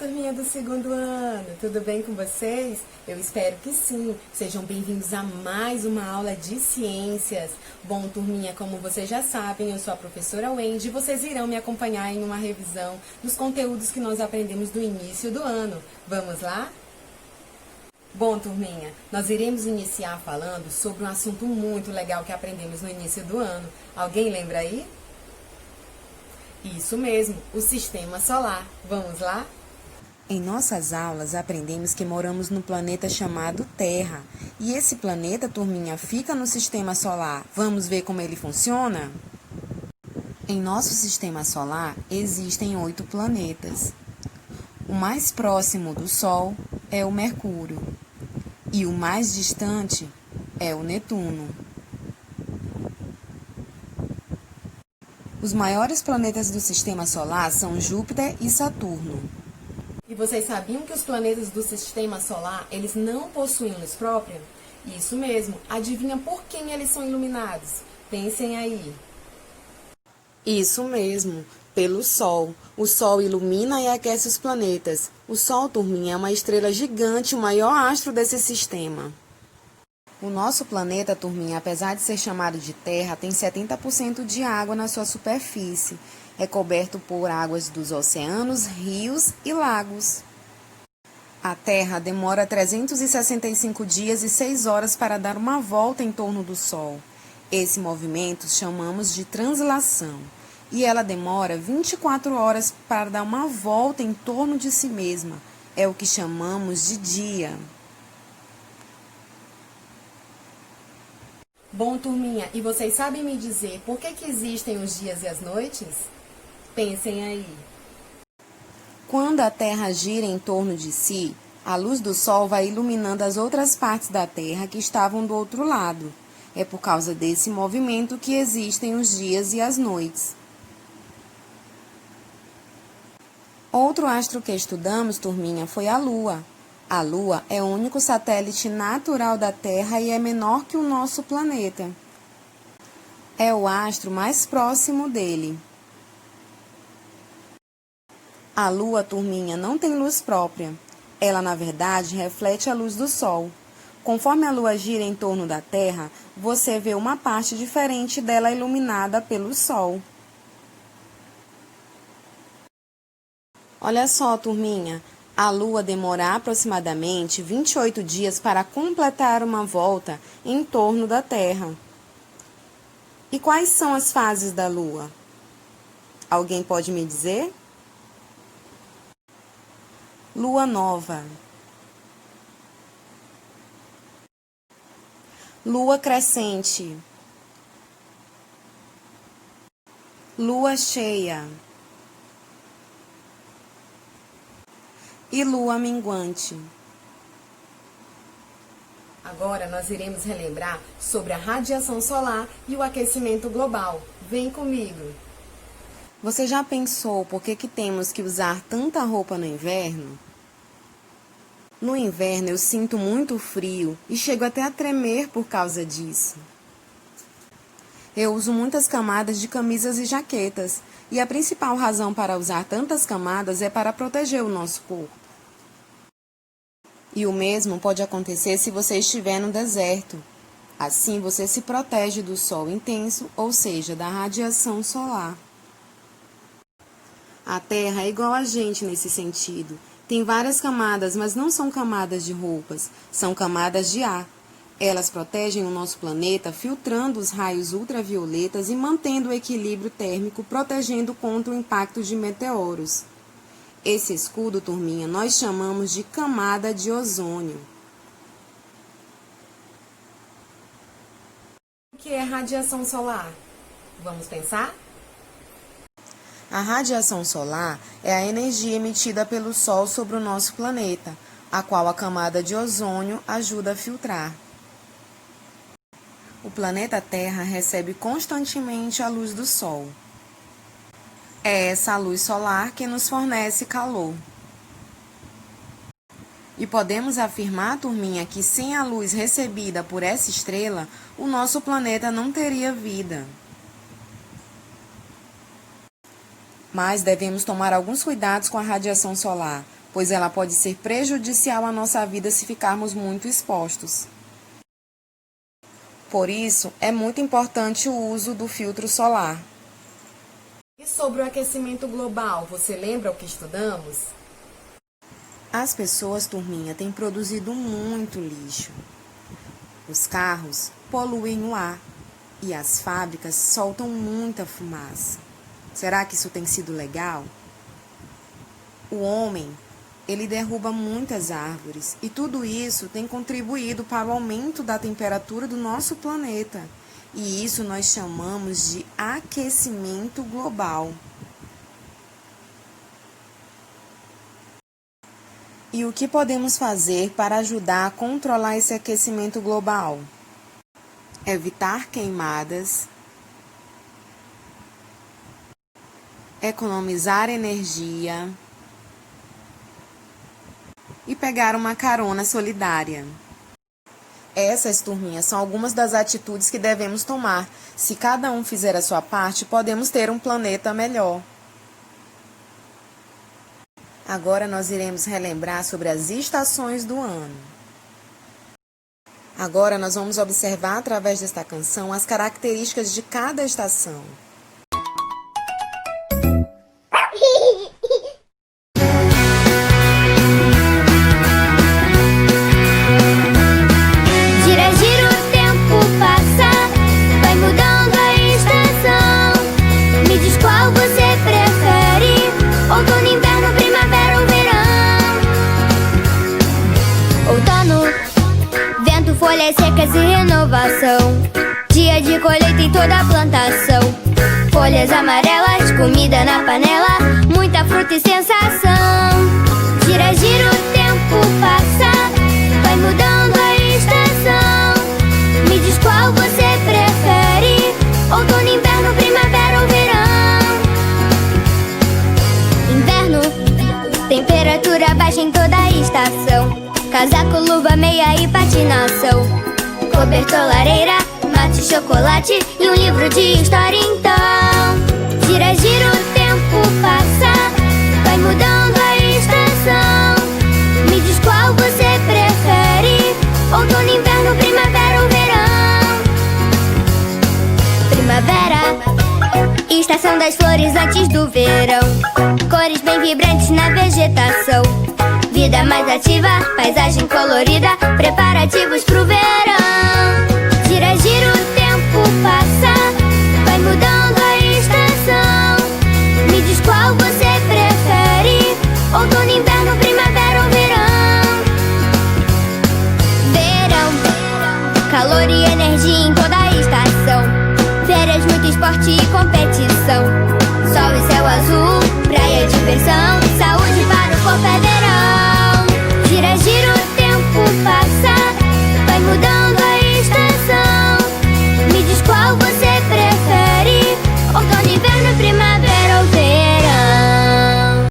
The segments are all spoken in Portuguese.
Turminha do segundo ano, tudo bem com vocês? Eu espero que sim. Sejam bem-vindos a mais uma aula de ciências. Bom, turminha, como vocês já sabem, eu sou a professora Wendy e vocês irão me acompanhar em uma revisão dos conteúdos que nós aprendemos do início do ano. Vamos lá? Bom, turminha, nós iremos iniciar falando sobre um assunto muito legal que aprendemos no início do ano. Alguém lembra aí? Isso mesmo, o sistema solar. Vamos lá? Em nossas aulas, aprendemos que moramos no planeta chamado Terra. E esse planeta, turminha, fica no sistema solar. Vamos ver como ele funciona? Em nosso sistema solar, existem 8 planetas. O mais próximo do Sol é o Mercúrio. E o mais distante é o Netuno. Os maiores planetas do sistema solar são Júpiter e Saturno. E vocês sabiam que os planetas do sistema solar, eles não possuem luz própria? Isso mesmo. Adivinha por quem eles são iluminados? Pensem aí. Isso mesmo, pelo Sol. O Sol ilumina e aquece os planetas. O Sol, turminha, é uma estrela gigante, o maior astro desse sistema. O nosso planeta, turminha, apesar de ser chamado de Terra, tem 70% de água na sua superfície. É coberto por águas dos oceanos, rios e lagos. A Terra demora 365 dias e 6 horas para dar uma volta em torno do Sol. Esse movimento chamamos de translação. E ela demora 24 horas para dar uma volta em torno de si mesma. É o que chamamos de dia. Bom, turminha, e vocês sabem me dizer por que existem os dias e as noites? Pensem aí. Quando a Terra gira em torno de si, a luz do Sol vai iluminando as outras partes da Terra que estavam do outro lado. É por causa desse movimento que existem os dias e as noites. Outro astro que estudamos, turminha, foi a Lua. A Lua é o único satélite natural da Terra e é menor que o nosso planeta. É o astro mais próximo dele. A Lua, turminha, não tem luz própria. Ela, na verdade, reflete a luz do Sol. Conforme a Lua gira em torno da Terra, você vê uma parte diferente dela iluminada pelo Sol. Olha só, turminha. A Lua demora aproximadamente 28 dias para completar uma volta em torno da Terra. E quais são as fases da Lua? Alguém pode me dizer? Lua nova. Lua crescente. Lua cheia. E lua minguante. Agora nós iremos relembrar sobre a radiação solar e o aquecimento global. Vem comigo! Você já pensou por que temos que usar tanta roupa no inverno? No inverno eu sinto muito frio e chego até a tremer por causa disso. Eu uso muitas camadas de camisas e jaquetas, e a principal razão para usar tantas camadas é para proteger o nosso corpo. E o mesmo pode acontecer se você estiver no deserto. Assim você se protege do sol intenso, ou seja, da radiação solar. A Terra é igual a gente nesse sentido. Tem várias camadas, mas não são camadas de roupas, são camadas de ar. Elas protegem o nosso planeta, filtrando os raios ultravioletas e mantendo o equilíbrio térmico, protegendo contra o impacto de meteoros. Esse escudo, turminha, nós chamamos de camada de ozônio. O que é radiação solar? Vamos pensar? A radiação solar é a energia emitida pelo Sol sobre o nosso planeta, a qual a camada de ozônio ajuda a filtrar. O planeta Terra recebe constantemente a luz do Sol. É essa luz solar que nos fornece calor. E podemos afirmar, turminha, que sem a luz recebida por essa estrela, o nosso planeta não teria vida. Mas devemos tomar alguns cuidados com a radiação solar, pois ela pode ser prejudicial à nossa vida se ficarmos muito expostos. Por isso, é muito importante o uso do filtro solar. E sobre o aquecimento global, você lembra o que estudamos? As pessoas, turminha, têm produzido muito lixo. Os carros poluem o ar e as fábricas soltam muita fumaça. Será que isso tem sido legal? O homem, ele derruba muitas árvores e tudo isso tem contribuído para o aumento da temperatura do nosso planeta. E isso nós chamamos de aquecimento global. E o que podemos fazer para ajudar a controlar esse aquecimento global? Evitar queimadas, economizar energia e pegar uma carona solidária. Essas, turminhas, são algumas das atitudes que devemos tomar. Se cada um fizer a sua parte, podemos ter um planeta melhor. Agora nós iremos relembrar sobre as estações do ano. Agora nós vamos observar através desta canção as características de cada estação. Gira, gira, o tempo passa, vai mudando a estação. Me diz qual você prefere, outono, inverno, primavera ou verão. Outono, vento, folhas secas e renovação. Dia de colheita em toda a plantação. Folhas amarelas, comida na panela, muita fruta e sensação. Gira, gira, o tempo passa, vai mudando a estação. Me diz qual você prefere, outono, inverno, primavera ou verão. Inverno, temperatura baixa em toda a estação. Casaco, luva, meia e patinação. Cobertor, lareira, mate, chocolate e um livro de história então. Gira, gira, o tempo passa, vai mudando a estação. Me diz qual você prefere, outono, inverno, primavera ou verão. Primavera, estação das flores antes do verão. Cores bem vibrantes na vegetação. Vida mais ativa, paisagem colorida, preparativos pro verão. Gira, gira, o tempo passa, vai mudando a estação. Me diz qual você prefere, outono, inverno, primavera ou verão. Verão, calor e energia em toda a estação. Férias, muito esporte e competição. Sol e céu azul, praia, diversão. Saúde para o corpo é verão. Gira, gira, o tempo passa, vai mudando a estação. Me diz qual você prefere, outono, inverno, primavera ou verão.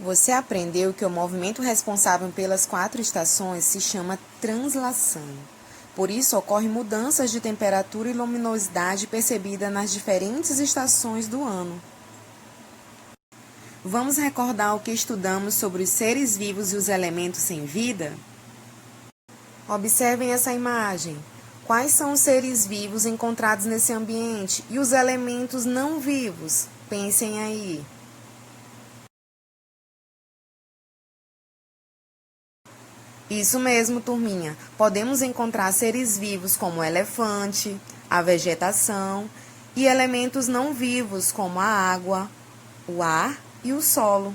Você aprendeu que o movimento responsável pelas 4 estações se chama translação. Por isso, ocorrem mudanças de temperatura e luminosidade percebida nas diferentes estações do ano. Vamos recordar o que estudamos sobre os seres vivos e os elementos sem vida? Observem essa imagem. Quais são os seres vivos encontrados nesse ambiente e os elementos não vivos? Pensem aí. Isso mesmo, turminha. Podemos encontrar seres vivos como o elefante, a vegetação e elementos não vivos como a água, o ar e o solo.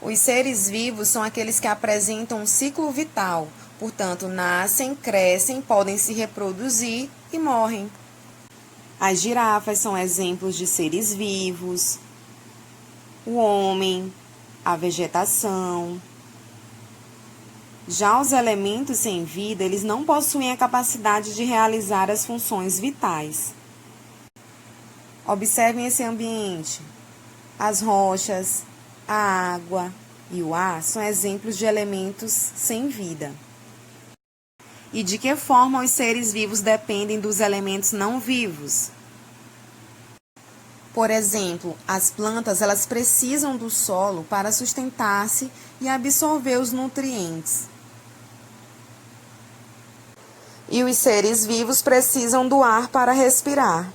Os seres vivos são aqueles que apresentam um ciclo vital, portanto, nascem, crescem, podem se reproduzir e morrem. As girafas são exemplos de seres vivos, o homem, a vegetação. Já os elementos sem vida, eles não possuem a capacidade de realizar as funções vitais. Observem esse ambiente. As rochas, a água e o ar são exemplos de elementos sem vida. E de que forma os seres vivos dependem dos elementos não vivos? Por exemplo, as plantas elas precisam do solo para sustentar-se e absorver os nutrientes. E os seres vivos precisam do ar para respirar.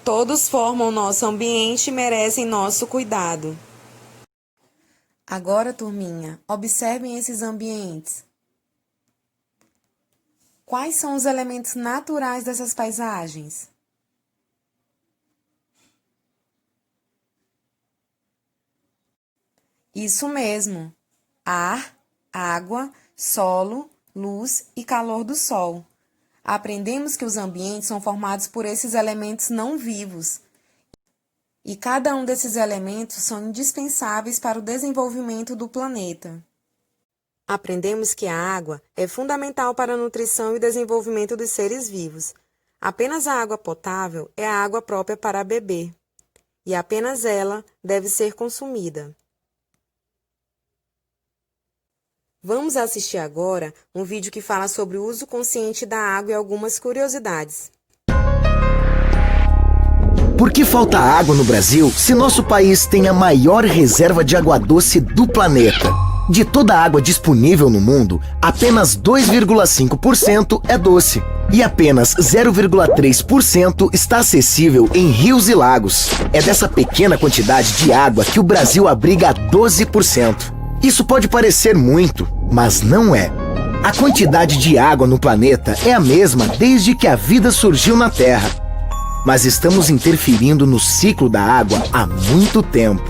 Todos formam nosso ambiente e merecem nosso cuidado. Agora, turminha, observem esses ambientes. Quais são os elementos naturais dessas paisagens? Isso mesmo, ar, água, solo, luz e calor do sol. Aprendemos que os ambientes são formados por esses elementos não vivos. E cada um desses elementos são indispensáveis para o desenvolvimento do planeta. Aprendemos que a água é fundamental para a nutrição e desenvolvimento dos seres vivos. Apenas a água potável é a água própria para beber. E apenas ela deve ser consumida. Vamos assistir agora um vídeo que fala sobre o uso consciente da água e algumas curiosidades. Por que falta água no Brasil se nosso país tem a maior reserva de água doce do planeta? De toda a água disponível no mundo, apenas 2,5% é doce. E apenas 0,3% está acessível em rios e lagos. É dessa pequena quantidade de água que o Brasil abriga 12%. Isso pode parecer muito, mas não é. A quantidade de água no planeta é a mesma desde que a vida surgiu na Terra. Mas estamos interferindo no ciclo da água há muito tempo.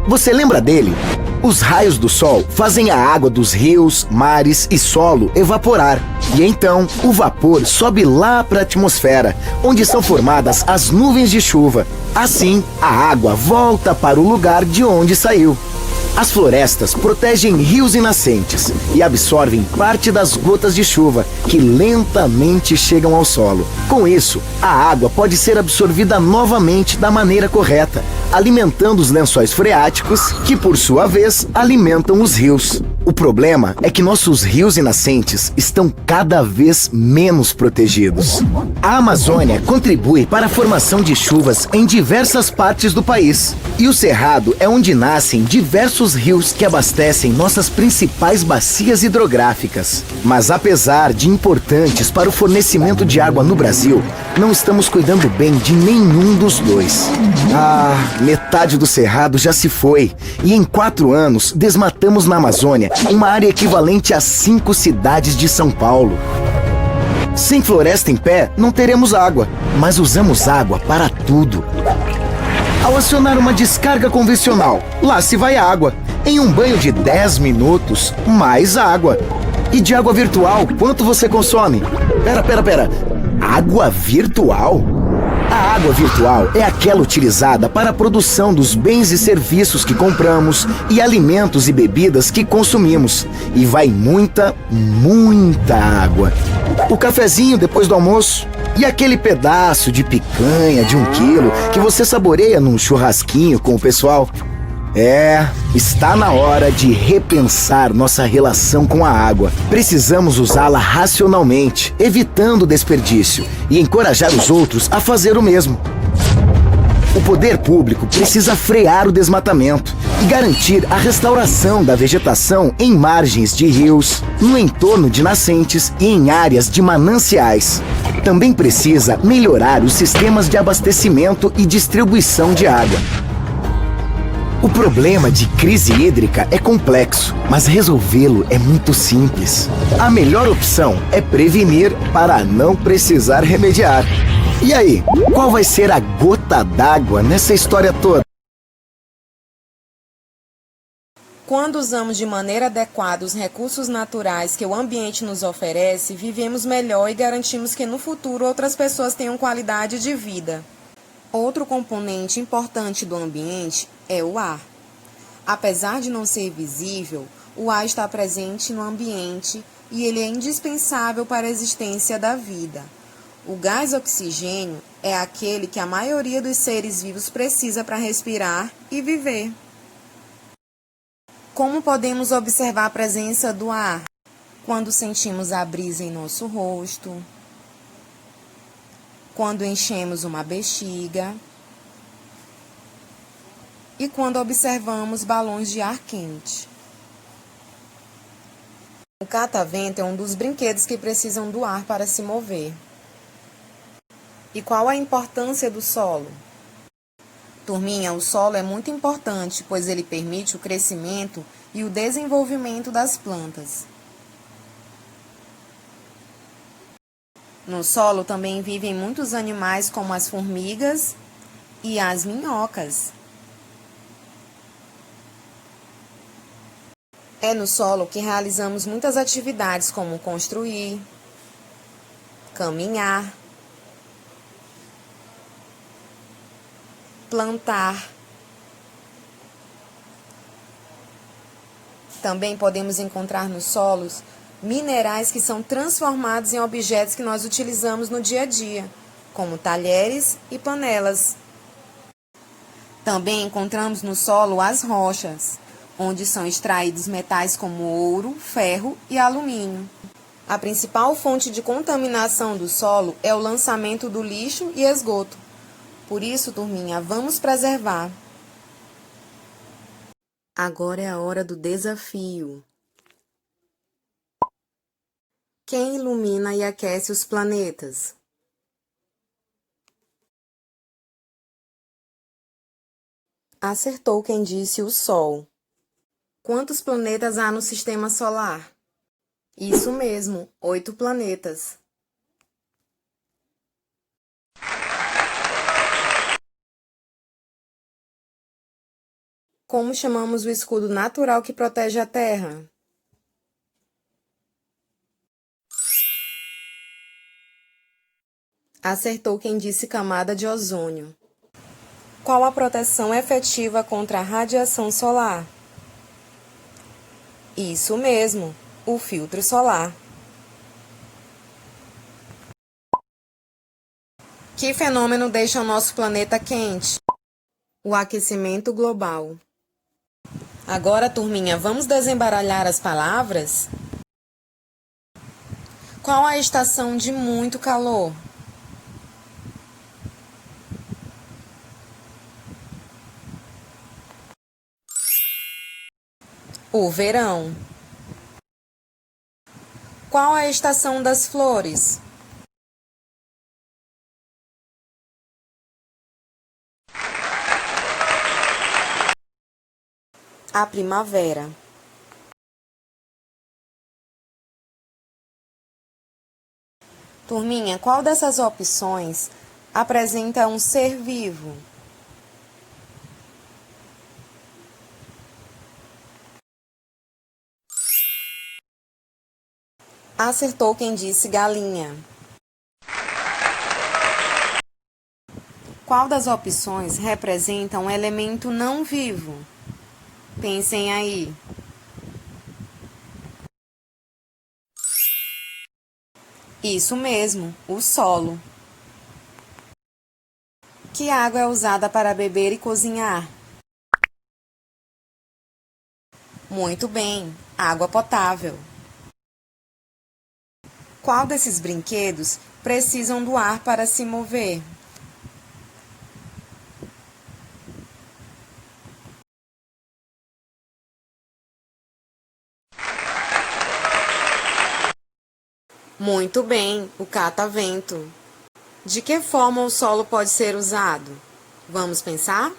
Você lembra dele? Os raios do sol fazem a água dos rios, mares e solo evaporar. E então, o vapor sobe lá para a atmosfera, onde são formadas as nuvens de chuva. Assim, a água volta para o lugar de onde saiu. As florestas protegem rios e nascentes e absorvem parte das gotas de chuva que lentamente chegam ao solo. Com isso, a água pode ser absorvida novamente da maneira correta, alimentando os lençóis freáticos, que por sua vez alimentam os rios. O problema é que nossos rios e nascentes estão cada vez menos protegidos. A Amazônia contribui para a formação de chuvas em diversas partes do país. E o Cerrado é onde nascem diversos rios que abastecem nossas principais bacias hidrográficas. Mas apesar de importantes para o fornecimento de água no Brasil, não estamos cuidando bem de nenhum dos dois. Metade do Cerrado já se foi. E em 4 anos, desmatamos na Amazônia uma área equivalente a 5 cidades de São Paulo. Sem floresta em pé, não teremos água, mas usamos água para tudo. Ao acionar uma descarga convencional, lá se vai água. Em um banho de 10 minutos, mais água. E de água virtual, quanto você consome? Pera. Água virtual? A água virtual é aquela utilizada para a produção dos bens e serviços que compramos e alimentos e bebidas que consumimos. E vai muita água. O cafezinho depois do almoço e aquele pedaço de picanha de 1 quilo que você saboreia num churrasquinho com o pessoal. Está na hora de repensar nossa relação com a água. Precisamos usá-la racionalmente, evitando o desperdício e encorajar os outros a fazer o mesmo. O poder público precisa frear o desmatamento e garantir a restauração da vegetação em margens de rios, no entorno de nascentes e em áreas de mananciais. Também precisa melhorar os sistemas de abastecimento e distribuição de água. O problema de crise hídrica é complexo, mas resolvê-lo é muito simples. A melhor opção é prevenir para não precisar remediar. E aí, qual vai ser a gota d'água nessa história toda? Quando usamos de maneira adequada os recursos naturais que o ambiente nos oferece, vivemos melhor e garantimos que no futuro outras pessoas tenham qualidade de vida. Outro componente importante do ambiente é o ar. Apesar de não ser visível, o ar está presente no ambiente e ele é indispensável para a existência da vida. O gás oxigênio é aquele que a maioria dos seres vivos precisa para respirar e viver. Como podemos observar a presença do ar? Quando sentimos a brisa em nosso rosto, quando enchemos uma bexiga e quando observamos balões de ar quente. O catavento é um dos brinquedos que precisam do ar para se mover. E qual a importância do solo? Turminha, o solo é muito importante, pois ele permite o crescimento e o desenvolvimento das plantas. No solo também vivem muitos animais como as formigas e as minhocas. É no solo que realizamos muitas atividades como construir, caminhar, plantar. Também podemos encontrar nos solos minerais que são transformados em objetos que nós utilizamos no dia a dia, como talheres e panelas. Também encontramos no solo as rochas, onde são extraídos metais como ouro, ferro e alumínio. A principal fonte de contaminação do solo é o lançamento do lixo e esgoto. Por isso, turminha, vamos preservar. Agora é a hora do desafio. Quem ilumina e aquece os planetas? Acertou quem disse o Sol. Quantos planetas há no Sistema Solar? Isso mesmo, 8 planetas. Como chamamos o escudo natural que protege a Terra? Acertou quem disse camada de ozônio. Qual a proteção efetiva contra a radiação solar? Isso mesmo, o filtro solar. Que fenômeno deixa o nosso planeta quente? O aquecimento global. Agora, turminha, vamos desembaralhar as palavras? Qual a estação de muito calor? O verão. Qual a estação das flores? A primavera. Turminha, qual dessas opções apresenta um ser vivo? Acertou quem disse galinha. Qual das opções representa um elemento não vivo? Pensem aí. Isso mesmo, o solo. Que água é usada para beber e cozinhar? Muito bem, água potável. Qual desses brinquedos precisam do ar para se mover? Muito bem, o catavento. De que forma o solo pode ser usado? Vamos pensar?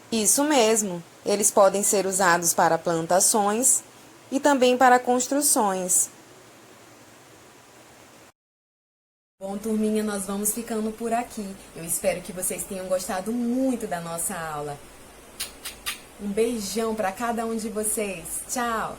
Isso mesmo, eles podem ser usados para plantações e também para construções. Bom, turminha, nós vamos ficando por aqui. Eu espero que vocês tenham gostado muito da nossa aula. Um beijão para cada um de vocês. Tchau!